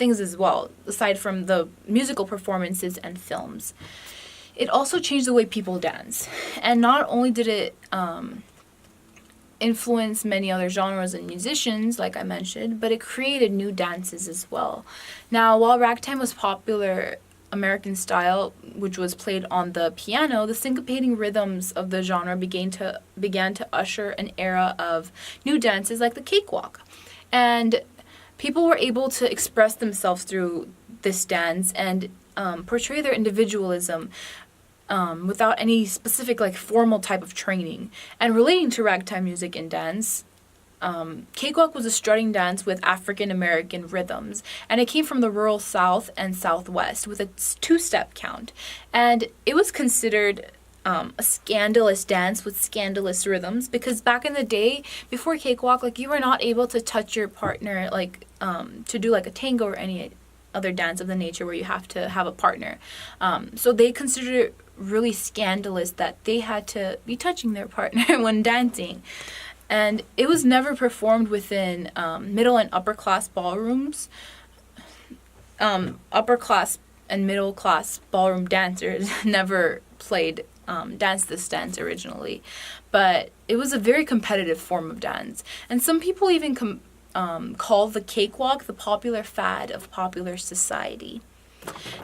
things as well, aside from the musical performances and films. It also changed the way people dance. And not only did it influence many other genres and musicians, like I mentioned, but it created new dances as well. Now, while ragtime was popular American style, which was played on the piano, the syncopating rhythms of the genre began to usher an era of new dances like the cakewalk. And people were able to express themselves through this dance and portray their individualism without any specific like formal type of training. And relating to ragtime music and dance, cakewalk was a strutting dance with African American rhythms, and it came from the rural South and Southwest with a two-step count. And it was considered a scandalous dance with scandalous rhythms, because back in the day, before cakewalk, like, you were not able to touch your partner, like to do like a tango or any other dance of the nature where you have to have a partner. So they considered it really scandalous that they had to be touching their partner when dancing. And it was never performed within middle and upper class ballrooms. Upper class and middle class ballroom dancers never danced this dance originally. But it was a very competitive form of dance. And some people even call the cakewalk the popular fad of popular society.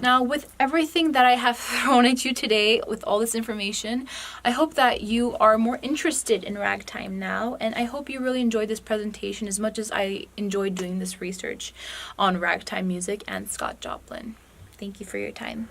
Now, with everything that I have thrown at you today, with all this information, I hope that you are more interested in ragtime now, and I hope you really enjoyed this presentation as much as I enjoyed doing this research on ragtime music and Scott Joplin. Thank you for your time.